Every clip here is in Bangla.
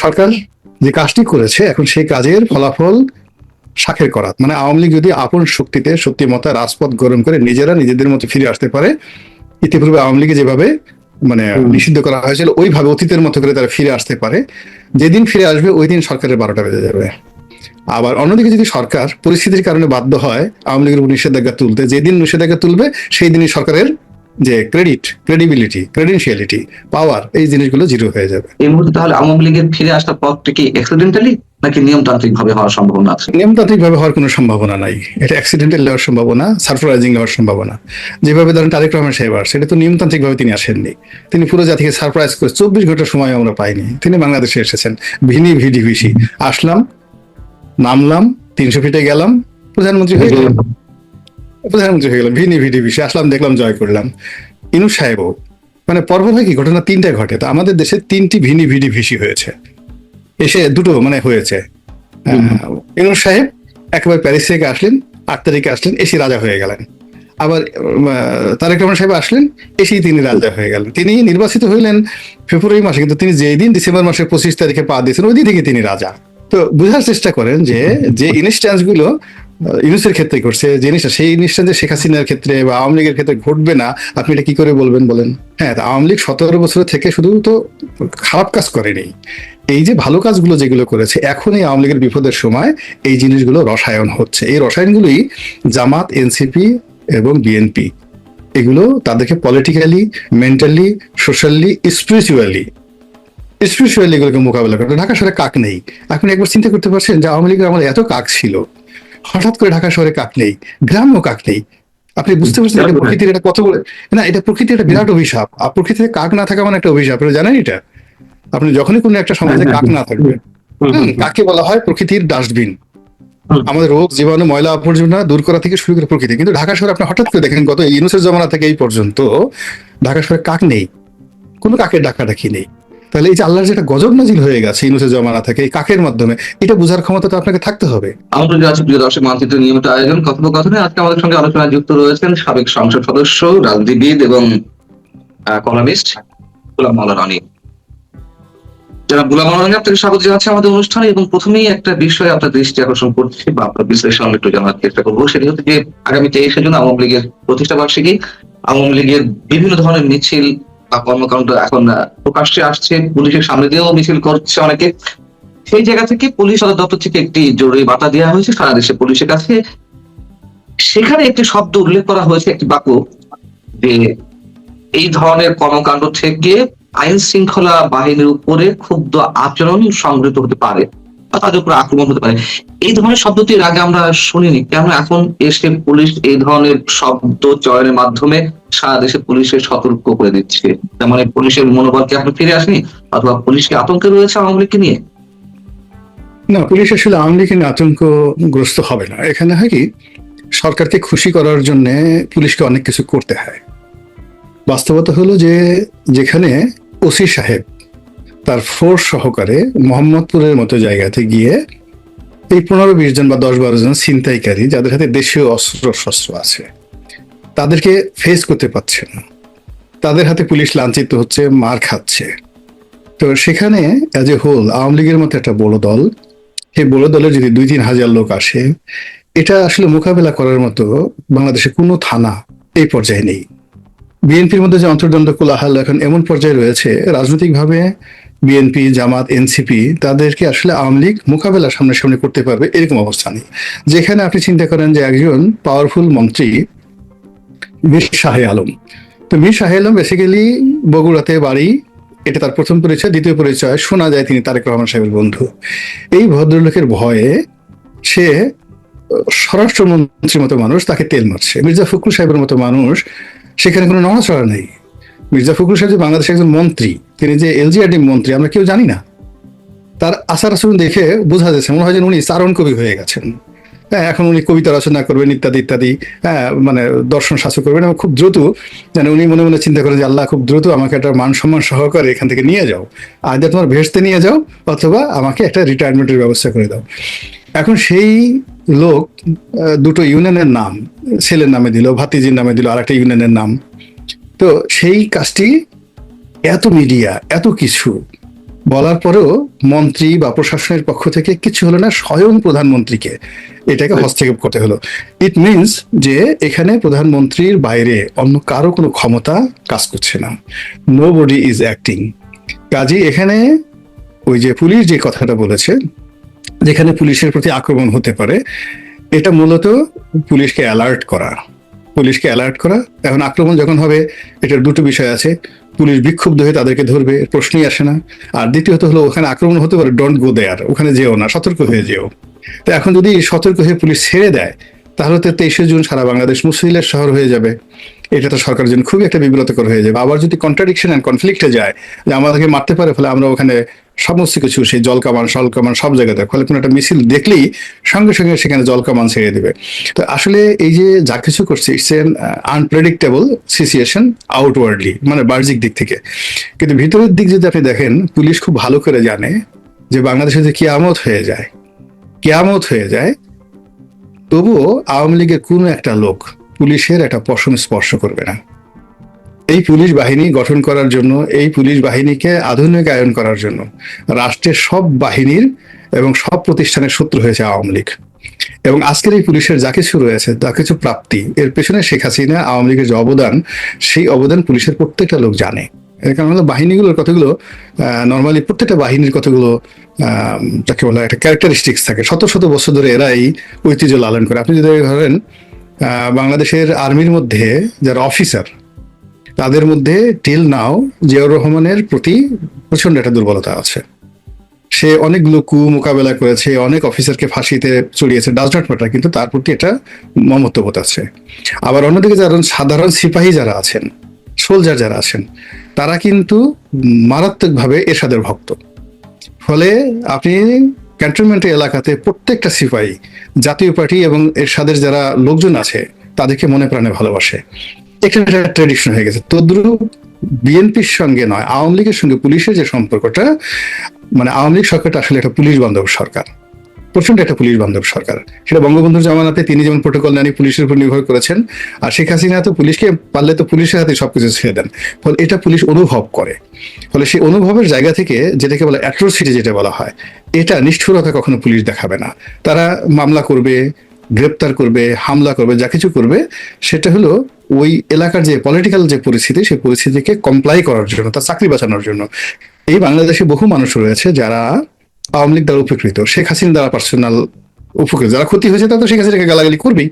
সরকার যে কাজটি করেছে এখন সেই কাজের ফলাফল শাখের করাত, মানে আওয়ামী লীগ যদি আপন শক্তিতে শক্তিমত্তা রাজপথ গরম করে নিজেরা নিজেদের মতো ফিরে আসতে পারে, ইতিপূর্বে আওয়ামী লীগে যেভাবে মানে নিষিদ্ধ করা হয়েছিল ওইভাবে অতীতের মতো করে তারা ফিরে আসতে পারে, যেদিন ফিরে আসবে ওই দিন সরকারের 12টা বেজে যাবে। আবার অন্যদিকে যদি সরকার পরিস্থিতির কারণে বাধ্য হয় আওয়ামী লীগের উপর নিষেধাজ্ঞা তুলতে, যেদিন নিষেধাজ্ঞা তুলবে সেই দিনই সরকারের যে ক্রেডিবিলিটি, ক্রেডেনশিয়ালিটি, পাওয়ার, এই জিনিসগুলো জিরো হয়ে যাবে। এই মুহূর্তে তাহলে আওয়ামী লীগের ফিরে আসার পথটা কি অ্যাক্সিডেন্টালি নাকি নিয়মতান্ত্রিক ভাবে হওয়ার সম্ভাবনা আছে? নিয়মতান্ত্রিক ভাবে হওয়ার কোনো সম্ভাবনা নাই, এটা অ্যাক্সিডেন্টাল হওয়ার সম্ভাবনা, সারপ্রাইজিং হওয়ার সম্ভাবনা। যেভাবে ধরেন তারেক রহমান সাহেব আসছে, এটা তো নিয়মতান্ত্রিক ভাবে তিনি আসেননি, তিনি পুরো জাতিকে সারপ্রাইজ করে 24 ঘন্টার সময় আমরা পাইনি, তিনি বাংলাদেশে এসেছেন ভিনি ভিডি ভিসি, আসলাম, নামলাম, 300 ফিটে গেলাম, প্রধানমন্ত্রী হয়ে গেলাম, ভিনি ভিডি ভিসি, আসলাম, দেখলাম, জয় করলাম। ইনু সাহেবও মানে পর্ব হয় কি ঘটনা 3টা ঘটে, তো আমাদের দেশে 3টি ভিনি ভিডি ভিসি হয়েছে, এসে দুটো মানে হয়েছে। ইউনূস সাহেব একেবারে প্যারিস থেকে আসলেন, 8 তারিখে আসলেন, এসে রাজা হয়ে গেলেন। আবার তারেক রহমান সাহেব আসলেন, এসেই তিনি রাজা হয়ে গেলেন। তিনি নির্বাচিত হইলেন ফেব্রুয়ারি মাসে, কিন্তু তিনি যেই দিন ডিসেম্বর মাসের 25 তারিখে পা দিয়েছেন ওই দিন থেকে তিনি রাজা। তো বোঝার চেষ্টা করেন যে ইনস্ট্যান্স গুলো ইউনূসের ক্ষেত্রে ঘটছে, জিনিসটা সেই ইনস্ট্যান্স শেখ হাসিনার ক্ষেত্রে বা আওয়ামী লীগের ক্ষেত্রে ঘটবে না, আপনি এটা কি করে বলবেন বলেন? হ্যাঁ, আওয়ামী লীগ 17 বছর থেকে শুধু তো খারাপ কাজ করেনি, এই যে ভালো কাজগুলো যেগুলো করেছে, এখন এই আওয়ামী লীগের বিপদের সময় এই জিনিসগুলো রসায়ন হচ্ছে। এই রসায়নগুলোই জামাত, এনসিপি এবং বিএনপি এগুলো তাদেরকে পলিটিক্যালি, মেন্টালি, সোশ্যালি, স্পিরিচুয়ালি এগুলোকে মোকাবেলা করতে। ঢাকা শহরে কাক নেই। আপনি একবার চিন্তা করতে পারছেন যে আওয়ামী লীগের আমাদের এত কাক ছিল, হঠাৎ করে ঢাকা শহরে কাক নেই, গ্রামেও কাক নেই। আপনি বুঝতে পারছেন এটা প্রকৃতির এটা কত বড় না, এটা প্রকৃতির একটা বিরাট অভিশাপ। আর প্রকৃতিতে কাক না থাকা মানে একটা অভিশাপ, এটা জানেন? এটা আপনি যখনই কোনো একটা সমাজে কাক না থাকবে, কাকে বলা হয় প্রকৃতির ডাস্টবিন। আমাদের রোগ জীবাণু ময়লা আবর্জনা দূর করা থেকে শুরু করে প্রকৃতি। কিন্তু ঢাকা শহরে আপনি হঠাৎ করে দেখেন গত ইউনূসের জমানা থেকে এই পর্যন্ত ঢাকা শহরে কাক নেই, কোনো কাকের ডাকাডাকি নেই। তাহলে এই যে আল্লাহর যেটা গজব নাজিল হয়ে গেছে ইউনূসের জমানা থেকে এই কাকের মাধ্যমে, এটা বোঝার ক্ষমতা তো আপনাকে থাকতে হবে। আমাদের কাছে প্রিয় দর্শক, মানচিত্র নিয়মিত আয়োজন কথোপকথনে আজকে আমাদের সঙ্গে আলোচনায় যুক্ত রয়েছেন সাবেক সংসদ সদস্য, রাজনীতিবিদ এবং কলামিস্ট গোলাম মাওলানা রনি। জনাব গোলাম মাওলানা রনি, আপনাকে স্বাগত জানাচ্ছি আমাদের অনুষ্ঠানে। এবং প্রথমেই একটা বিষয়ে আপনার দৃষ্টি আকর্ষণ করছি বা আপনার বিশ্লেষণ একটু জানার চেষ্টা করবো, সেটি হচ্ছে যে আগামী 23শে জুন আওয়ামী লীগের প্রতিষ্ঠা বার্ষিকী। আওয়ামী লীগের বিভিন্ন ধরনের মিছিল বা কর্মকাণ্ড এখন প্রকাশ্যে আসছে, পুলিশের সামনে দিয়েও মিছিল করছে অনেকে। সেই জায়গা থেকে পুলিশ সদর দপ্তর থেকে একটি জরুরি বার্তা দেওয়া হয়েছে সারা দেশে পুলিশের কাছে। সেখানে একটি শব্দ উল্লেখ করা হয়েছে, একটি বাক্য, যে এই ধরনের কর্মকাণ্ড থেকে আইন শৃঙ্খলা বাহিনীর উপরে ক্ষুব্ধ আচরণ সংঘটিত হতে পারে বা তাদের উপর আক্রমণ হতে পারে। এই ধরনের শব্দটি এর আগে আমরা শুনিনি, কেন এখন এসে পুলিশ এই ধরনের শব্দ চয়নের মাধ্যমে সারা দেশে পুলিশের সতর্ক করে দিচ্ছে? তার মানে পুলিশের মনোবল কি এখন ফিরে আসেনি, অথবা পুলিশকে আতঙ্কে রয়েছে আওয়ামী লীগকে নিয়ে? না, পুলিশ আসলে আওয়ামী লীগের আতঙ্কগ্রস্ত হবে না। এখানে হয় কি, সরকারকে খুশি করার জন্য পুলিশকে অনেক কিছু করতে হয়। বাস্তবতা হলো যে যেখানে ওসি সাহেব তার ফোর্স সহকারে মোহাম্মদপুরের মতো জায়গাতে গিয়ে এই 15-20 জন বা 10-12 জন ছিনতাইকারী যাদের হাতে দেশীয় অস্ত্র শস্ত্র আছে তাদেরকে ফেস করতে পারছে না, তাদের হাতে পুলিশ লাঞ্ছিত হচ্ছে, মার খাচ্ছে। তো সেখানে অ্যাজ এ হোল আওয়ামী লীগের মতো একটা বড় দল, সেই বড় দলের যদি 2-3 হাজার লোক আসে, এটা আসলে মোকাবেলা করার মতো বাংলাদেশে কোনো থানা এই পর্যায়ে নেই। বিএনপির মধ্যে যে অন্তর্দ্বন্দ্ব কোলাহল এখন এমন পর্যায়ে রয়েছে, রাজনৈতিকভাবে বিএনপি, জামাত, এনসিপি তাদেরকে আসলে আওয়ামী লীগ মোকাবেলা সামনাসামনি করতে পারবে এরকম অবস্থা নেই। যেখানে আপনি চিন্তা করেন যে একজন পাওয়ারফুল মন্ত্রী মীর শাহ আলম, তো মীর শাহ আলম বেসিক্যালি বগুড়াতে বাড়ি, এটা তার প্রথম পরিচয়। দ্বিতীয় পরিচয় শোনা যায় তিনি তারেক রহমান সাহেবের বন্ধু। এই ভদ্রলোকের ভয়ে সে স্বরাষ্ট্রমন্ত্রীর মতো মানুষ তাকে তেল মারছে। মির্জা ফখরুল সাহেবের মতো মানুষ, সেখানে কোনো নড়াচড়া নেই। মির্জা ফখরুল সাহেব যে বাংলাদেশের একজন মন্ত্রী, তিনি যে এলজিআরডি মন্ত্রী আমরা কেউ জানি না। তার আচার আচরণ দেখে বোঝা যাচ্ছে মনে হয় যেন উনি চারণ কবি হয়ে গেছেন। হ্যাঁ, এখন উনি কবিতা রচনা করবেন ইত্যাদি ইত্যাদি, হ্যাঁ মানে দর্শন শাস্ত্র করবেন, এবং খুব দ্রুত যেন উনি মনে মনে চিন্তা করেন যে আল্লাহ খুব দ্রুত আমাকে একটা মান সম্মান সহকারে এখান থেকে নিয়ে যাও, আজ তোমার ভেস্তে নিয়ে যাও, অথবা আমাকে একটা রিটায়ারমেন্টের ব্যবস্থা করে দাও। এখন সেই লোক দুটো ইউনিয়নের নাম ছেলের নামে দিল, ভাতিজির নামে দিল আর একটা ইউনিয়নের নাম। তো সেই কাজটি এত মিডিয়া, এত কিছু, বলার পরেও মন্ত্রী বা প্রশাসনের পক্ষ থেকে কিছু হলো না, স্বয়ং প্রধানমন্ত্রীকে এটাকে হস্তক্ষেপ করতে হলো। ইট মিনস যে এখানে প্রধানমন্ত্রীর বাইরে অন্য কারো কোনো ক্ষমতা কাজ করছে না, নো বডি ইজ অ্যাক্টিং। কাজী এখানে ওই যে পুলিশ যে কথাটা বলেছে, যেখানে পুলিশের প্রতি আক্রমণ হতে পারে, এটা মূলত পুলিশকে অ্যালার্ট করা, পুলিশকে অ্যালার্ট করা। এখন আক্রমণ যখন হবে, এটার দুটো বিষয় আছে, পুলিশ বিক্ষুব্ধ হয়ে তাদেরকে ধরবে, এর প্রশ্নই আসে না। আর দ্বিতীয়ত হলো ওখানে আক্রমণ হতে পারে, ডোন্ট গো দেয়ার, ওখানে যেও না, সতর্ক হয়ে যেও। তো এখন যদি সতর্ক হয়ে পুলিশ ছেড়ে দেয়, তাহলে তো 23শে জুন সারা বাংলাদেশ মুসলিমের শহর হয়ে যাবে। এটা তো সরকারের জন্য খুবই একটা বিব্রতকর হয়ে যাবে। আবার যদি কন্ট্রাডিকশন অ্যান্ড কনফ্লিক্টে যায় যে আমাদেরকে মারতে পারে, ফলে আমরা ওখানে সমস্ত কিছু, সেই জল কামান সল কামান সব জায়গাতে, ফলে কোনো একটা মিছিল দেখলেই সঙ্গে সঙ্গে সেখানে জল কামান ছেড়ে দেবে। তো আসলে এই যে যা কিছু করছে, it's an unpredictable situation outwardly, মানে বাহ্যিক দিক থেকে। কিন্তু ভিতরের দিক যদি আপনি দেখেন, পুলিশ খুব ভালো করে জানে যে বাংলাদেশে যে কিয়ামত হয়ে যায়, কিয়ামত হয়ে যায়, তবুও আওয়ামী লীগের কোনো একটা লোক পুলিশের একটা পশম স্পর্শ করবে না। এই পুলিশ বাহিনী গঠন করার জন্য, এই পুলিশ বাহিনীকে আধুনিকায়ন করার জন্য রাষ্ট্রের সব বাহিনীর এবং সব প্রতিষ্ঠানের শত্রু হয়েছে আওয়ামী লীগ। এবং আজকের এই পুলিশের যা কিছু রয়েছে, যা কিছু প্রাপ্তি, এর পেছনে শেখ হাসিনা আওয়ামী লীগের যে অবদান, সেই অবদান পুলিশের প্রত্যেকটা লোক জানে। এর কারণ হলো বাহিনীগুলোর কতগুলো নর্মালি প্রত্যেকটা বাহিনীর কতগুলো যাকে বলা একটা ক্যারেক্টারিস্টিক্স থাকে, শত শত বছর ধরে এরা এই ঐতিহ্য লালন করে। আপনি যদি ধরেন বাংলাদেশের আর্মির মধ্যে যারা অফিসার, তাদের মধ্যে টিল নাও জিয়াউর রহমানের প্রতি প্রচন্ড একটা দুর্বলতা আছে। সে অনেকগুলো কু মোকাবেলা করেছে, অনেক অফিসারকে ফাঁসিতে চড়িয়েছে, ডাজ নট ম্যাটার, কিন্তু তার প্রতি একটা মমত্ববোধ আছে। আবার অন্যদিকে যারা সাধারণ সিপাহী যারা আছেন, সোলজার যারা আছেন, তারা কিন্তু মারাত্মকভাবে এরশাদের ভক্ত। ফলে আপনি ক্যান্টনমেন্টের এলাকাতে প্রত্যেকটা সিপাহী জাতীয় পার্টি এবং এরশাদের যারা লোকজন আছে তাদেরকে মনে প্রাণে ভালোবাসে। এটা একটা ট্রেডিশন হয়ে গেছে। তদ্রুপ বিএনপির সঙ্গে নয়, আওয়ামী লীগের সঙ্গে পুলিশের যে সম্পর্কটা, মানে আওয়ামী লীগ সরকারটা আসলে একটা পুলিশ বান্ধব সরকার, প্রচন্ড একটা পুলিশ বান্ধব সরকার। সেটা বঙ্গবন্ধুর জামানাতে তিনি যেমন প্রোটোকল নেন, পুলিশের উপর নির্ভর করেছেন, আর শেখ হাসিনা তো পুলিশকে পারলে তো পুলিশের হাতে সবকিছু ছেড়ে দেন। ফলে এটা পুলিশ অনুভব করে। ফলে সেই অনুভবের জায়গা থেকে যেটাকে বলে অ্যাট্রোসিটি, যেটা বলা হয়, এটা নিষ্ঠুরতা কখনো পুলিশ দেখাবে না। তারা মামলা করবে, গ্রেপ্তার করবে, হামলা করবে, যা কিছু করবে সেটা হলো ওই এলাকার যে পলিটিক্যাল যে পরিস্থিতি, সেই পরিস্থিতিকে কমপ্লাই করার জন্য, তার চাকরি বাঁচানোর জন্য। এই বাংলাদেশে বহু মানুষ রয়েছে যারা আওয়ামী লীগ দ্বারা উপকৃত, শেখ হাসিনা দ্বারা পার্সোনাল উপকৃত। যারা ক্ষতি হয়েছে তারা তো শেখ হাসিনাকে গালাগালি করবেই।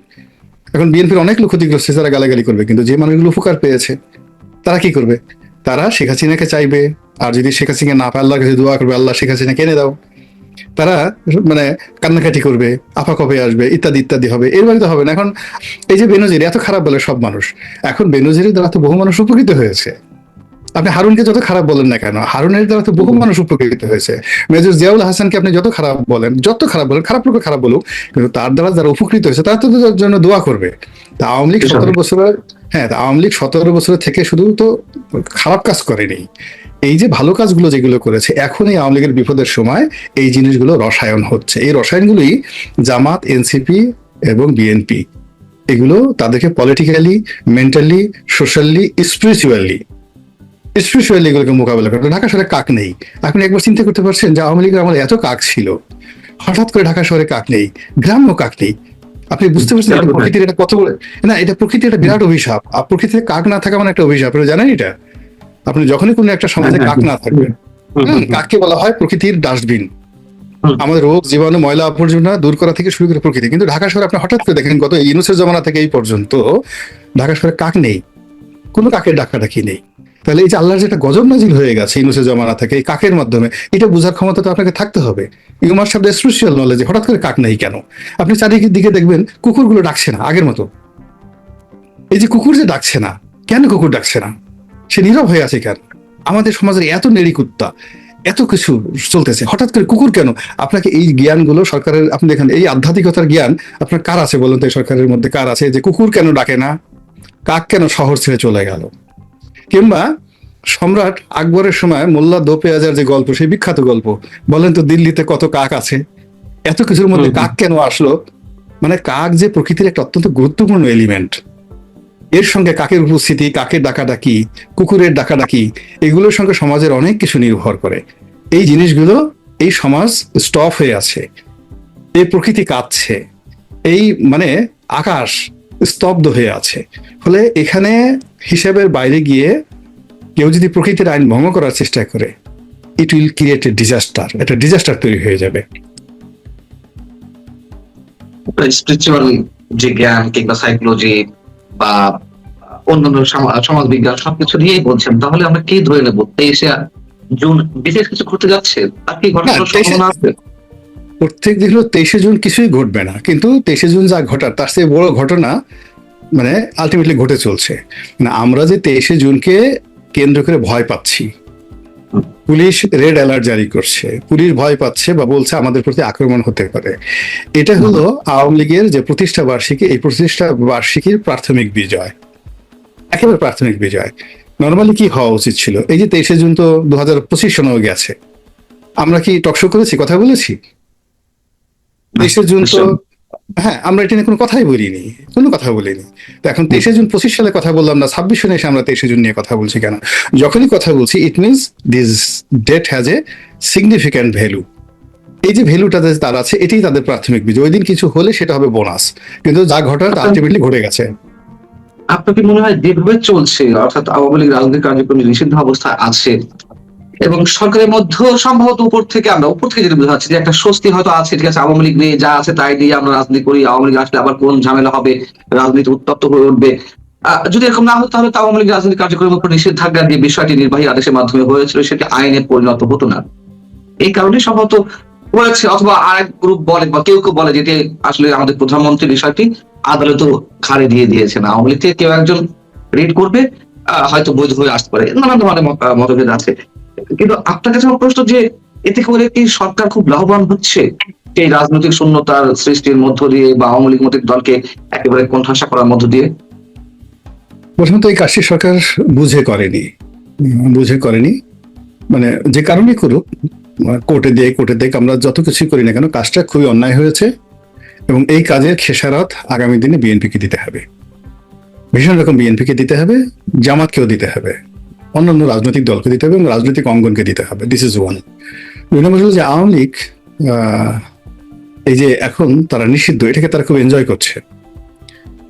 এখন বিএনপির অনেক লোক ক্ষতিগ্রস্ত, যারা গালাগালি করবে, কিন্তু যে মানুষগুলো উপকার পেয়েছে তারা কি করবে? তারা শেখ হাসিনাকে চাইবে, আর যদি শেখ হাসিনা না পায় আল্লাহর কাছে দোয়া করবে, আল্লাহ শেখ হাসিনা কেনে দাও। তারা মানে কান্নাকাটি করবে, আপা কবে আসবে, ইত্যাদি ইত্যাদি হবে। এর বাইরে তো হবে না। এখন এই যে বেনজির এত খারাপ বলে সব মানুষ, এখন বেনজিরের দ্বারা তো বহু মানুষ উপকৃত হয়েছে। আপনি হারুনকে যত খারাপ বলেন না কেন, হারুনের দ্বারা তো বহু মানুষ উপকৃত হয়েছে। মেজর জিয়াউল হাসানকে আপনি যত খারাপ বলেন, খারাপ লোক খারাপ বলুক, কিন্তু তার দ্বারা যারা উপকৃত হয়েছে তারা তো তার জন্য দোয়া করবে। তা আওয়ামী লীগ 17 বছরের, হ্যাঁ, তা আওয়ামী লীগ 17 বছরের থেকে শুধু তো খারাপ কাজ করেনি, এই যে ভালো কাজগুলো যেগুলো করেছে, এখন এই আওয়ামী লীগের বিপদের সময় এই জিনিসগুলো রসায়ন হচ্ছে। এই রসায়নগুলোই জামাত, এনসিপি এবং বিএনপি, এগুলো তাদেরকে পলিটিক্যালি, মেন্টালি, সোশ্যালি, স্পিরিচুয়ালি এগুলোকে মোকাবেলা করতে। ঢাকা শহরে কাক নেই। আপনি একবার চিন্তা করতে পারছেন যে আওয়ামী লীগের আমাদের এত কাক ছিল, হঠাৎ করে ঢাকা শহরে কাক নেই, গ্রাম্য কাক নেই। আপনি বুঝতে পারছেন এটা প্রকৃতির এটা কত বড় না, এটা প্রকৃতির একটা বিরাট অভিশাপ। আর প্রকৃতিতে কাক না থাকা মানে একটা অভিশাপ, এটা জানেন? এটা আপনি যখনই কোনো একটা সমাজে কাক না থাকবে, কাককে বলা হয় প্রকৃতির ডাস্টবিন। আমাদের রোগ জীবাণু ময়লা আবর্জনা দূর করা থেকে শুরু করে প্রকৃতি। কিন্তু ঢাকা শহরে আপনি হঠাৎ করে দেখেন গত ইউনূসের জমানা থেকে এই পর্যন্ত ঢাকা শহরে কাক নেই, কোনো কাকের ডাকাডাকি নেই। তাহলে এই যে আল্লাহর যেটা গজব নাজিল হয়ে গেছে ইউনূসের জমানা থেকে এই কাকের মাধ্যমে, এটা বোঝার ক্ষমতা তো আপনাকে থাকতে হবে। You must have the spiritual knowledge. হঠাৎ করে কাক নেই কেন? আপনি চারিদিকে দিকে দেখবেন কুকুরগুলো ডাকছে না আগের মতো। এই যে কুকুর যে ডাকছে না, কেন কুকুর ডাকছে না? সে নীরব হয়ে আছে কেন? আমাদের সমাজের এত নেড়িকুত্তা, এত কিছু চলতেছে, হঠাৎ করে কুকুর কেন? আপনাকে এই জ্ঞানগুলো সরকারের, আপনি দেখেন এই আধ্যাত্মিকতার জ্ঞান আপনার কার আছে বলুন তো? সরকারের মধ্যে কার আছে যে কুকুর কেন ডাকে না, কাক কেন শহর ছেড়ে চলে গেল? কিংবা সম্রাট আকবরের সময় মোল্লা দো পেঁয়াজার যে গল্প, সেই বিখ্যাত গল্প, বলেন তো দিল্লিতে কত কাক আছে, এত কিছুর মধ্যে কাক কেন আসলো? মানে কাক যে প্রকৃতির একটা অত্যন্ত গুরুত্বপূর্ণ এলিমেন্ট, এর সঙ্গে কাকের উপস্থিতি, কাকের ডাকাডাকি, কুকুরের ডাকাডাকি, এগুলোর সঙ্গে সমাজের অনেক কিছু নির্ভর করে। এই জিনিসগুলো, এই সমাজ স্টপ হয়ে আছে, এই প্রকৃতি কাঁদছে, এই মানে আকাশ স্তব্ধ হয়ে আছে। ফলে এখানে হিসাবের বাইরে গিয়ে কেউ যদি প্রকৃতির আইন ভঙ্গ করার চেষ্টা করে, it will create a disaster, একটা ডিজাস্টার তৈরি হয়ে যাবে। স্পিরিচুয়াল যে জ্ঞান কিংবা সাইকোলজি বা অন্যান্য সমাজ বিজ্ঞান সবকিছু নিয়েই বলছেন, তাহলে আমরা কি ধরে নেব 23 জুন বিশেষ কিছু ঘটতে যাচ্ছে? তার কি ঘটার সম্ভাবনা আছে? প্রত্যেক দিন 23 জুন কিছুই ঘটবে না, কিন্তু 23 জুন যা ঘটার তার চেয়ে বড় ঘটনা মানে আলটিমেটলি ঘটে চলছে। মানে আমরা যে 23 জুনকে কেন্দ্র করে ভয় পাচ্ছি, পুলিশ রেড অ্যালার্ট জারি করছে, পুলিশ ভয় পাচ্ছে বা বলছে আমাদের প্রতি আক্রমণ হতে পারে, এটা হলো আওয়ামী লীগের যে প্রতিষ্ঠা বার্ষিকী, এই প্রতিষ্ঠা বার্ষিকীর প্রাথমিক বিজয়, একেবারে প্রাথমিক বিজয়। নর্মালি কি হওয়া উচিত ছিল? এই যে 23 জুন তো 2025 সনেও গেছে, আমরা কি টকশো করেছি, কথা বলেছি? 23 জুন তো, হ্যাঁ, আমরা এটা নিয়ে কোনো কথাই বলিনি, কোনো কথা বলিনি। তো এখন 23 জুন 25 সালে কথা বললাম না, 26 সনে এসে আমরা 23 জুন নিয়ে কথা বলছি কেন? যখনই কথা বলছি it means this date has a significant value. এই যে ভ্যালুটা তার আছে, এটাই তাদের প্রাথমিক বিজয়। ওই দিন কিছু হলে সেটা হবে বোনাস, কিন্তু যা ঘটার আলটিমেটলি ঘটে গেছে। আপনার কি মনে হয় যেভাবে চলছে, অর্থাৎ আওয়ামী লীগ রাজনৈতিক কার্যক্রম নিষিদ্ধ অবস্থায় আছে এবং সরকারের মধ্যেও সম্ভবত উপর থেকে যেটা বোঝা যাচ্ছে যে একটা স্বস্তি হয়তো আছে, ঠিক আছে, আওয়ামী লীগ নিয়ে যা আছে তাই দিয়ে আমরা রাজনীতি করি, আওয়ামী লীগ আসলে আবার কোন ঝামেলা হবে, রাজনীতি উত্তপ্ত হয়ে উঠবে। যদি এরকম না হতো তাহলে তো আওয়ামী লীগ রাজনৈতিক কার্যক্রমের উপর নিষেধাজ্ঞা দিয়ে বিষয়টি নির্বাহী আদেশের মাধ্যমে হয়েছিল, সেটি আইনে পরিণত হতো না। এই কারণে সম্ভবত হয়েছে, অথবা আরেক গ্রুপ বলে বা কেউ কেউ বলে যেটি আসলে আমাদের প্রধানমন্ত্রী বিষয়টি আদালতও খাড়ে দিয়ে দিয়েছেন, আওয়ামী লীগ থেকে কেউ একজন রিড করবে, হয়তো বৈধ হয়ে আসতে পারে, নানান ধরনের মতভেদ আছে। কিন্তু আপনার কাছে আমার প্রশ্ন যে এতে করে কি সরকার খুব লাভবান হচ্ছে এই রাজনৈতিক শূন্যতার সৃষ্টির মধ্য দিয়ে বা আওয়ামী লীগ মতের দলকে একেবারে কোণঠাসা করার মধ্য দিয়ে? প্রথমত এই কাজটি সরকার বুঝে করেনি, মানে যে কারণে করুক, কোর্টে দিয়ে আমরা যত কিছুই করি না কেন, কাজটা খুবই অন্যায় হয়েছে এবং এই কাজের খেসারত আগামী দিনে বিএনপিকে দিতে হবে, ভীষণ রকম বিএনপিকে দিতে হবে, জামাতকেও দিতে হবে, অন্যান্য রাজনৈতিক দলকে দিতে হবে এবং রাজনৈতিক অঙ্গনকে দিতে হবে। This is one. দুই নম্বর হলো যে আওয়ামী লীগ এই যে এখন তারা নিষিদ্ধ, এটাকে তারা খুব এনজয় করছে,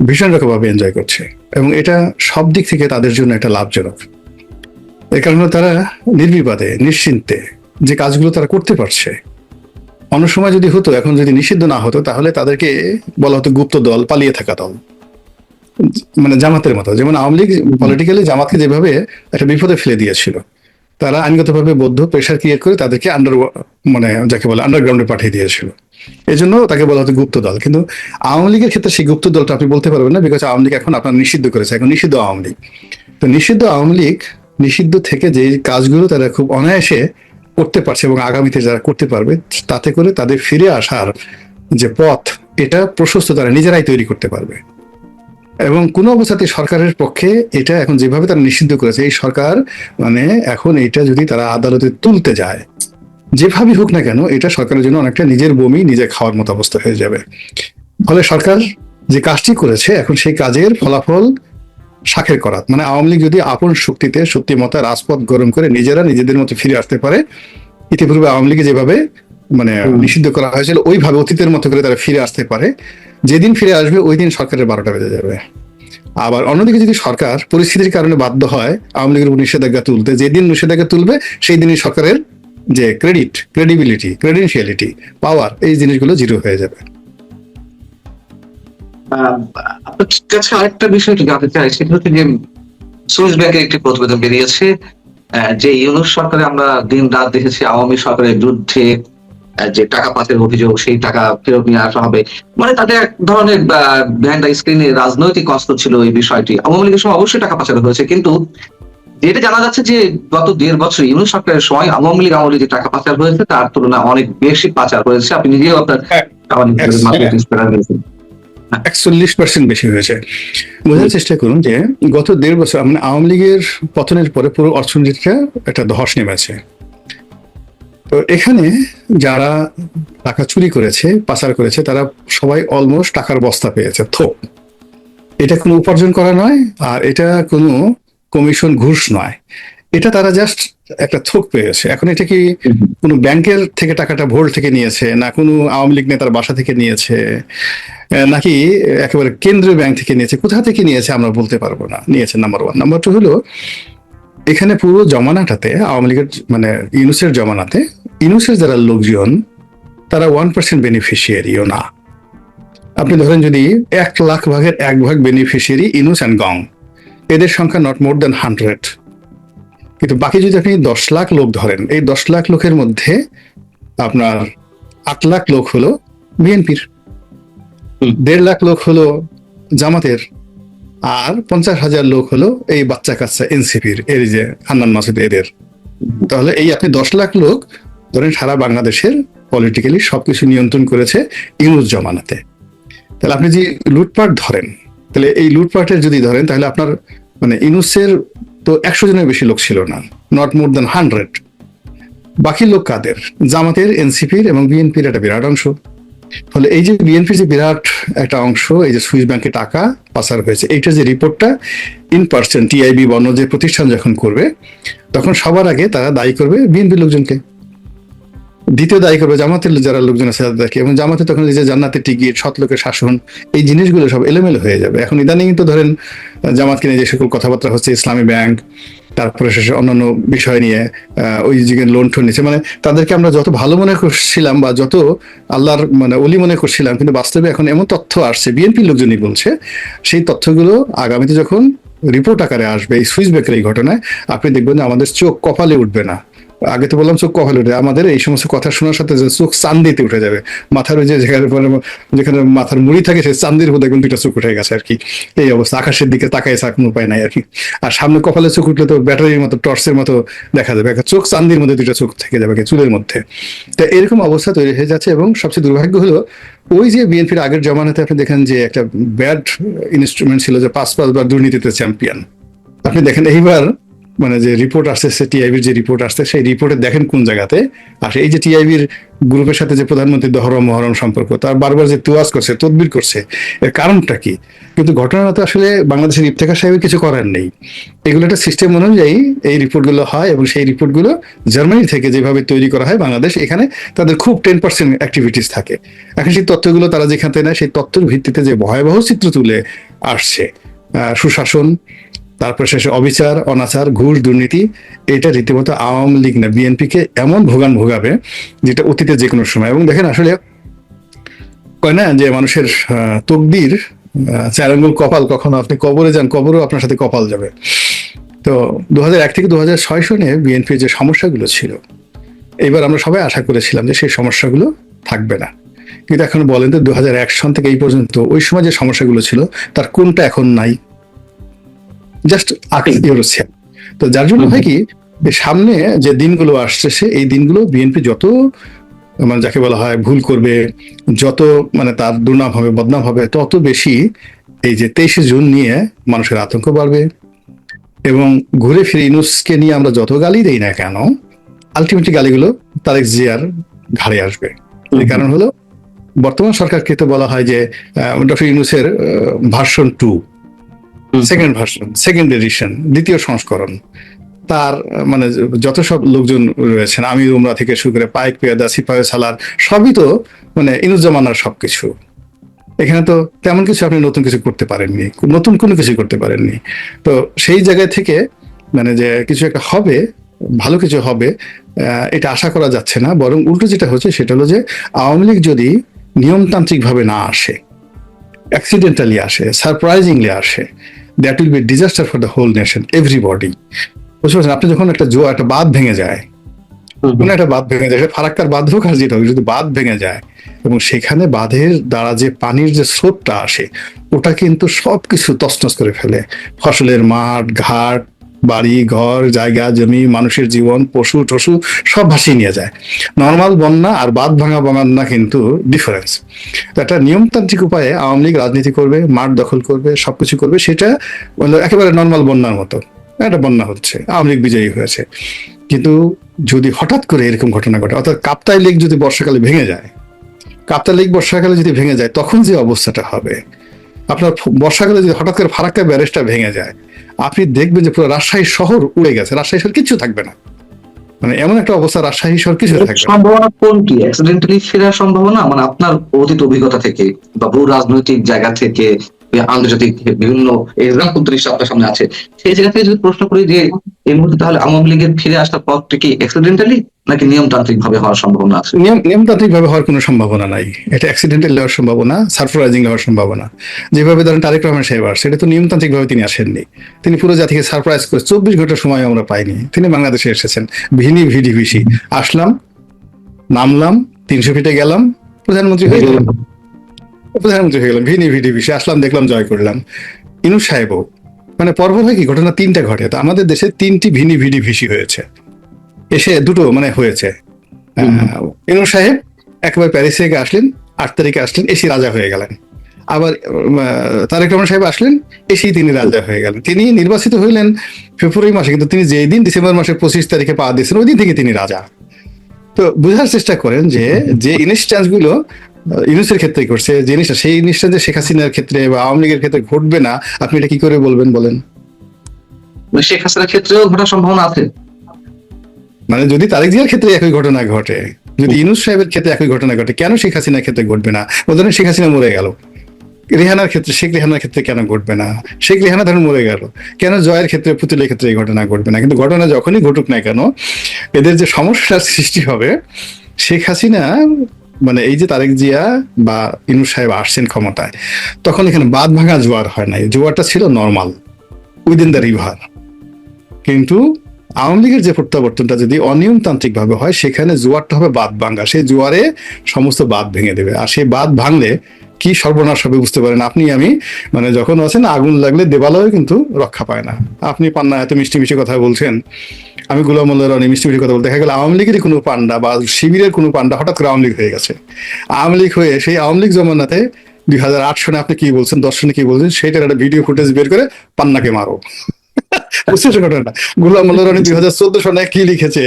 ভীষণ রকমভাবে এনজয় করছে এবং এটা সব দিক থেকে তাদের জন্য একটা লাভজনক। এই কারণে তারা নির্বিবাদে নিশ্চিন্তে যে কাজগুলো তারা করতে পারছে। অন্য সময় যদি হতো, এখন যদি নিষিদ্ধ না হতো, তাহলে তাদেরকে বলা হতো গুপ্ত দল, পালিয়ে থাকা দল, মানে জামাতের মতো। যেমন আওয়ামী লীগ পলিটিক্যালি জামাতকে যেভাবে একটা বিপদে ফেলে দিয়েছিল, তারা আইনগতভাবে বদ্ধ প্রেশার ক্রিয়েট করে তাদেরকে মানে যাকে বলে আন্ডারগ্রাউন্ডে পাঠিয়ে দিয়েছিল, এই জন্য তাকে বলা হতো গুপ্ত দল। কিন্তু আওয়ামী লীগের ক্ষেত্রে সেই গুপ্ত দলটা আপনি বলতে পারবেন না, বিকজ আওয়ামী লীগ এখন আপনার নিষিদ্ধ করেছে, এখন নিষিদ্ধ আওয়ামী লীগ। তো নিষিদ্ধ আওয়ামী লীগ নিষিদ্ধ থেকে যে কাজগুলো তারা খুব অনায়াসে করতে পারছে এবং আগামীতে যারা করতে পারবে, তাতে করে তাদের ফিরে আসার যে পথ, এটা প্রশস্ত তারা নিজেরাই তৈরি করতে পারবে। এবং কোনো অবস্থাতে সরকারের পক্ষে এটা এখন যেভাবে তারা নিষিদ্ধ করেছে, এই সরকার মানে এখন এটা যদি তারা আদালতে তুলতে যায়, যেভাবেই হোক না কেন, এটা সরকারের জন্য অনেকটা নিজের বমি নিজে খাওয়ার মতো অবস্থা হয়ে যাবে। ফলে সরকার যে কাজটি করেছে, এখন সেই কাজের ফলাফল শাখের করাত, মানে আওয়ামী লীগ যদি আপন শক্তিতে সত্যি মতো রাজপথ গরম করে নিজেরা নিজেদের মতো ফিরে আসতে পারে, ইতিপূর্বে আওয়ামী লীগে যেভাবে মানে নিষিদ্ধ করা হয়েছিল ওইভাবে অতীতের মতো করে তারা ফিরে আসতে পারে, যেদিন ফিরে আসবে ওই দিন সরকারের 12টা বেজে যাবে। আবার অন্যদিকে যদি সরকার পরিস্থিতির কারণে বাধ্য হয় আওয়ামী লীগের উপর নিষেধাজ্ঞা তুলতে, যেদিন নিষেধাজ্ঞা তুলবে সেই দিনই সরকারের যে ক্রেডিবিলিটি, ক্রেডেনশিয়ালিটি, পাওয়ার, এই জিনিসগুলো জিরো হয়ে যাবে। আপনার কাছে আরেকটা বিষয় জানতে চাই, সেটা হচ্ছে যে সুইস ব্যাংকের একটি প্রতিবেদন বেরিয়েছে যে ইউনূস সরকারে আমরা দিন রাত দেখেছি আওয়ামী সরকারের বিরুদ্ধে যে টাকা পাচারের অভিযোগ, সেই টাকা ফেরত নিয়ে আসা হবে, মানে তাদের এক ধরনের বিহাইন্ড দ্য স্ক্রিনে রাজনৈতিক অস্ত্র ছিল এই বিষয়টি। আওয়ামী লীগের সময় অবশ্যই টাকা পাচার হয়েছে, কিন্তু যেটা জানা যাচ্ছে যে গত 1.5 বছর ইউনূস সরকারের সময় আওয়ামী লীগ যে টাকা পাচার হয়েছে তার তুলনায় অনেক বেশি পাচার হয়েছে। আপনি নিজেও আপনার 41% বেশি হয়েছে। বোঝার চেষ্টা করুন যে গত 1.5 বছর মানে আওয়ামী লীগের পতনের পরে পুরো অর্থনীতিটা একটা ধস নেমেছে। তো এখানে যারা টাকা চুরি করেছে, পাচার করেছে, তারা সবাই অলমোস্ট টাকার বস্তা পেয়েছে, থোক। এটা কোনো উপার্জন করা নয়, আর এটা কোনো কমিশন ঘুষ নয়, এটা তারা জাস্ট একটা থোক পেয়েছে। এখন এটা কি কোনো ব্যাংকের থেকে টাকাটা ভোল্ট থেকে নিয়েছে, না কোনো আওয়ামী লীগ নেতার বাসা থেকে নিয়েছে, নাকি একেবারে কেন্দ্রীয় ব্যাংক থেকে নিয়েছে, কোথা থেকে নিয়েছে আমরা বলতে পারবো না। নিয়েছে নাম্বার ওয়ান। নাম্বার টু হলো, এখানে পুরো জমানাটাতে আওয়ামী লীগের মানে ইউনূসের জমানাতে ইউনূসের যারা লোকজন তারা 1% বেনিফিশিয়ারিও না। আপনি ধরেন যদি 1,00,000 ভাগের 1 ভাগ বেনিফিশিয়ারি ইউনূস অ্যান্ড গং, এদের সংখ্যা নট মোর দেন 100। কিন্তু বাকি যদি আপনি 10 লাখ লোক ধরেন, এই 10 লাখ লোকের মধ্যে আপনার 8 লাখ লোক হলো বিএনপির, 1.5 লাখ লোক হলো জামাতের, আর 50,000 লোক হলো এই বাচ্চা কাচ্চা এনসিপির, এর যে হান্নান মাসুদ এদের। তাহলে এই আপনি 10 লাখ লোক ধরেন সারা বাংলাদেশের পলিটিক্যালি সবকিছু নিয়ন্ত্রণ করেছে ইউনূস জমানাতে। তাহলে আপনি যদি লুটপাট ধরেন, তাহলে এই লুটপাটের যদি ধরেন, তাহলে আপনার মানে ইউনূসের তো 100 জনের বেশি লোক ছিল না, নট মোর দেন 100। বাকি লোক কাদের? জামাতের, এনসিপির এবং বিএনপির একটা বিরাট অংশ। ফলে এই যে বিএনপির যে বিরাট একটা অংশ, এই যে সুইস ব্যাংকে টাকা পাচার হয়েছে, এইটার যে রিপোর্টটা ইন পার্সেন্ট টিআইবি বর্ণ যে প্রতিষ্ঠান যখন করবে, তখন সবার আগে তারা দায়ী করবে বিএনপির লোকজনকে, দ্বিতীয় দায়ী করবে জামাতের যারা লোকজন আছে তাদেরকে, এবং জামাতে তখন এই যে জান্নাতের টিকিট, সৎ লোকের শাসন, এই জিনিসগুলো সব এলোমেলো হয়ে যাবে। এখন ইদানিং তো ধরেন জামাতকে নিয়ে যে সকল কথাবার্তা হচ্ছে, ইসলামী ব্যাংক, তারপরে শেষে অন্যান্য বিষয় নিয়ে ওই দিকে লোন টোন নিচ্ছে, মানে তাদেরকে আমরা যত ভালো মনে করছিলাম বা যত আল্লাহর মানে অলি মনে করছিলাম, কিন্তু বাস্তবে এখন এমন তথ্য আসছে, বিএনপির লোকজনই বলছে, সেই তথ্যগুলো আগামীতে যখন রিপোর্ট আকারে আসবে এই সুইস ব্যাংকের এই ঘটনায়, আপনি দেখবেন যে আমাদের চোখ কপালে উঠবে না। আগে তো বললাম চোখ কপালে উঠে, আমাদের এই সমস্ত কথা শোনার সাথে যে চোখ চান্দিতে উঠে যাবে, মাথার ওই যে যেখানে মাথার মুড়ি থাকে সেই চান্দির উপর দেখবেন দুইটা চোখ উঠে গেছে আর কি, এই অবস্থা। আকাশের দিকে তাকায় থাকার কোনো উপায় নাই আর কি। আর সামনে কপালে চোখ উঠলে তো ব্যাটারির মতো, টর্চের মতো দেখা যাবে, একটা চোখ চান্দির মধ্যে দুইটা চোখ থেকে যাবে চুলের মধ্যে। তো এরকম অবস্থা তৈরি হয়ে যাচ্ছে। এবং সবচেয়ে দুর্ভাগ্য হলো, ওই যে বিএনপির আগের জমানাতে আপনি দেখেন যে একটা ব্যাড ইনস্ট্রুমেন্ট ছিল যে 5 বার দুর্নীতিতে চ্যাম্পিয়ন। আপনি দেখেন এইবার মানে যে রিপোর্ট আসছে, টিআইবির যে রিপোর্ট আসছে, সেই রিপোর্টে দেখেন কোন জায়গাতে আসে এই যে টিআইবির গ্রুপের সাথে যে প্রধানমন্ত্রী দহরম মহরম সম্পর্ক, তার বারবার যে তুয়াজ করছে, তদবির করছে, এর কারণটা কি? কিন্তু ঘটনা তো আসলে বাংলাদেশের ইফতেখার সাহেবের কিছু করার নেই। এগুলো একটা সিস্টেম অনুযায়ী এই রিপোর্টগুলো হয়, এবং সেই রিপোর্টগুলো জার্মানি থেকে যেভাবে তৈরি করা হয়, বাংলাদেশ এখানে তাদের খুব 10% অ্যাক্টিভিটিস থাকে। এখন সেই তথ্যগুলো তারা যেখানে নেয়, সেই তথ্যের ভিত্তিতে যে ভয়াবহ চিত্র তুলে আসছে, সুশাসন, তারপর শেষে অবিচার, অনাচার, ঘুষ, দুর্নীতি, এটা রীতিমতো আওয়ামী লীগ না বিএনপিকে এমন ভোগাবে যেটা অতীতে যে কোনো সময়। এবং দেখেন আসলে কয় না যে মানুষের তকদির 4 আঙ্গুল কপাল, কখনো আপনি কবরে যান, কবরও আপনার সাথে কপাল যাবে। তো 2001 থেকে 2006 সনে বিএনপির যে সমস্যাগুলো ছিল, এবার আমরা সবাই আশা করেছিলাম যে সেই সমস্যাগুলো থাকবে না। কিন্তু এখন বলেন তো 2001 সন থেকে এই পর্যন্ত ওই সময় যে সমস্যাগুলো ছিল তার কোনটা এখন নাই? জাস্ট ইউরোসিয়া। তো যার জন্য হয় কি, সামনে যে দিনগুলো আসছে, এই দিনগুলো বিএনপি যত মানে যাকে বলা হয় ভুল করবে, যত মানে তার দুর্নাম হবে, বদনাম হবে, তত বেশি এই যে 23শে জুন নিয়ে মানুষের আতঙ্ক বাড়বে। এবং ঘুরে ফিরে ইউনূসকে নিয়ে আমরা যত গালি দেই না কেন, আলটিমেটলি গালিগুলো তারেক জিয়ার ঘাড়ে আসবে। এই কারণ হলো, বর্তমান সরকারকে তো বলা হয় যে ডক্টর ইউনূসের version 2, second version, second edition, দ্বিতীয় সংস্করণ। তার মানে যত সব লোকজন রয়েছেন, আমির উমরা থেকে শুরু করে পাইক পেয়াদা, সিপাহি সালার, সবই তো মানে ইউনূস জামানার সবকিছু। এখানে তো তেমন কিছু আপনি নতুন কিছু করতে পারেননি, নতুন কোনো কিছু করতে পারেননি। তো সেই জায়গায় থেকে মানে যে কিছু একটা হবে, ভালো কিছু হবে, এটা আশা করা যাচ্ছে না। বরং উল্টো যেটা হচ্ছে সেটা হলো যে আওয়ামী লীগ যদি নিয়মতান্ত্রিকভাবে না আসে, অ্যাক্সিডেন্টালি আসে, সারপ্রাইজিংলি আসে, that will be disaster for the whole nation, everybody. বুঝতে পারছেন? আপনি যখন একটা বাঁধ ভেঙে যায়, কোনো একটা বাঁধ ভেঙে যায়, ফারাক্কার বাঁধ হোক আর যেটা হোক, যদি বাঁধ ভেঙে যায় এবং সেখানে বাঁধের দ্বারা যে পানির যে স্রোতটা আসে, ওটা কিন্তু সবকিছু তছনছ করে ফেলে। ফসলের মাঠ, ঘাট, বাড়ি ঘর, জায়গা জমি, মানুষের জীবন, পশু টশু সব ভাসিয়ে নিয়ে যায়। নর্মাল বন্যা আর বাঁধ ভাঙা বন্যা কিন্তু ডিফারেন্স। তো একটা নিয়মতান্ত্রিক উপায়ে আওয়ামী লীগ রাজনীতি করবে, মাঠ দখল করবে, সবকিছু করবে, সেটা একেবারে নর্মাল বন্যার মতো একটা বন্যা হচ্ছে, আওয়ামী লীগ বিজয়ী হয়েছে। কিন্তু যদি হঠাৎ করে এরকম ঘটনা ঘটে, অর্থাৎ কাপ্তাই লেক যদি বর্ষাকালে ভেঙে যায়, কাপ্তাই লেক বর্ষাকালে যদি ভেঙে যায়, তখন যে অবস্থাটা হবে, আপনার বর্ষাকালে যদি হঠাৎ করে ফারাক্কা ব্যারেজটা ভেঙে যায়, আপনি দেখবেন যে পুরো রাজশাহী শহর উড়ে গেছে, রাজশাহী শহর কিচ্ছু থাকবে না। মানে এমন একটা অবস্থা রাজশাহী শহর কিছু থাকবে না। সম্ভাবনা কোনটি? অ্যাক্সিডেন্টালি ফেরার সম্ভাবনা, মানে আপনার অতীত অভিজ্ঞতা থেকে বা ভূ রাজনৈতিক জায়গা থেকে বা আন্তর্জাতিক বিভিন্ন এক্সাম্পল তো নিশ্চয়ই আপনার সামনে আছে, সেই জায়গা থেকে যদি প্রশ্ন করি যে এই মুহূর্তে তাহলে আওয়ামী লীগের ফিরে আসার পথটি কি অ্যাক্সিডেন্টালি নাকি নিয়মতান্ত্রিক ভাবে হওয়ার সম্ভাবনা আছে? নিয়মতান্ত্রিক ভাবে হওয়ার কোনো সম্ভাবনা নাই। এটা অ্যাক্সিডেন্টাল হওয়ার সম্ভাবনা, সারপ্রাইজিং হওয়ার সম্ভাবনা। যেভাবে ধরেন তারেক রহমান সাহেব আসছে, এটা তো নিয়মতান্ত্রিক ভাবে তিনি আসেননি। তিনি পুরো জাতিকে সারপ্রাইজ করে 24 ঘন্টার সময় আমরা পাইনি। তিনি বাংলাদেশে এসেছেন ভিনি ভিডি ভিসি, আসলাম, নামলাম, 300 ফিটে গেলাম, প্রধানমন্ত্রী হয়ে গেলাম। ভিনি ভিডি ভিসি, আসলাম, দেখলাম, জয় করলাম। ইনুস সাহেবও মানে পর্ব হয় কি, ঘটনা 3টা ঘটে। তো আমাদের দেশে 3টি ভিনি ভিডি ভিসি হয়েছে, এসে দুটো মানে হয়েছে। ইনুস সাহেব একবার প্যারিস থেকে আসলেন, 8 তারিখে আসলেন, এসে রাজা হয়ে গেলেন। আবার তারেক রহমান সাহেব আসলেন, এসেই তিনি রাজা হয়ে গেলেন। তিনি নির্বাচিত হইলেন ফেব্রুয়ারি মাসে, কিন্তু তিনি যেই দিন ডিসেম্বর মাসের 25 তারিখে পা দিয়েছেন, ওই দিন থেকে তিনি রাজা। তো বোঝার চেষ্টা করেন যে ইনস্ট্যান্স গুলো ইউনুসের ক্ষেত্রে করছে, যে জিনিসটা, সেই জিনিসটা যে শেখ হাসিনার ক্ষেত্রে বা আওয়ামী লীগের ক্ষেত্রে ঘটবে না, আপনি এটা কি করে বলবেন বলেন? মানে শেখ হাসিনার ক্ষেত্রেও ঘটার সম্ভাবনা আছে। মানে যদি তারেক জিয়ার ক্ষেত্রে একই ঘটনা ঘটে, যদি ইউনুস সাহেবের ক্ষেত্রে একই ঘটনা ঘটে, কেন শেখ হাসিনার ক্ষেত্রে ঘটবে না? ধরেন শেখ হাসিনা মরে গেল, রেহানার ক্ষেত্রে, শেখ রেহানার ক্ষেত্রে কেন ঘটবে না? শেখ রেহানা ধরেন মরে গেল, কেন জয়ের ক্ষেত্রে, পুতুলের ক্ষেত্রে এই ঘটনা ঘটবে না? কিন্তু ঘটনা যখনই ঘটুক না কেন, এদের যে সমস্যার সৃষ্টি হবে, শেখ হাসিনা মানে এই যে তারেক জিয়া বা ইনুস সাহেব আসছেন ক্ষমতায়, তখন এখানে বাঁধ ভাঙা জোয়ার হয় নাই, জোয়ারটা ছিল নর্মাল উইদিন দ্য রিভার। কিন্তু আওয়ামী লীগের যে প্রত্যাবর্তনটা যদি অনিয়মতান্ত্রিক ভাবে হয়, সেখানে জোয়ারটা হবে বাঁধ ভাঙ্গা, সেই জোয়ারে সমস্ত বাঁধ ভেঙে দেবে। আর সেই বাঁধ ভাঙলে কি সর্বনাশ হবে বুঝতে পারেন আপনি আমি। মানে যখন আছেন আগুন লাগলে দেবালয় কিন্তু রক্ষা পায় না। আপনি পান্না এত মিষ্টি মিষ্টি কথা বলছেন, আমি গোলাম মোল্লা রনি মিষ্টি মিষ্টি কথা বলতে, দেখা গেল আওয়ামী লীগেরই কোনো পান্ডা বা শিবিরের কোনো পান্ডা হঠাৎ করে আওয়ামী লীগ হয়ে গেছে। আওয়ামী লীগ হয়ে সেই আওয়ামী লীগ জমানাতে 2008 সনে আপনি কি বলছেন, 10 সনে কি বলছেন, সেটার একটা ভিডিও ফুটেজ বের করে পান্নাকে মারো। বুঝছেন ঘটনাটা? গোলাম মোল্লা রনি 2014 সনে কি লিখেছে,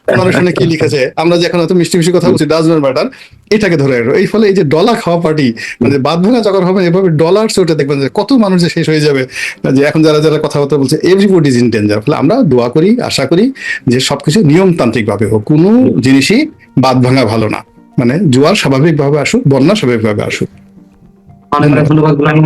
15 সনে কি লিখেছে, আমরা যে এখন এত মিষ্টি মিষ্টি কথা বলছি, ডাজমেন্ট ম্যাটার, এটাকে ধরে রাখো। এই ফলে এই যে ডলা খাওয়া পার্টি, মানে বাদ ভাঙা যখন হবে এভাবে ডলার ওটা দেখবেন যে কত মানুষ যে শেষ হয়ে যাবে। যে এখন যারা যারা কথাবার্তা বলছে, এভরিবডি ইজ ইন ডেঞ্জার। ফলে আমরা দোয়া করি, আশা করি যে সবকিছু নিয়মতান্ত্রিক ভাবে হোক, কোনো জিনিসই বাদ ভাঙা ভালো না। মানে জোয়ার স্বাভাবিকভাবে আসুক, বন্যা স্বাভাবিকভাবে আসুক। অনেক অনেক ধন্যবাদ গোলাম।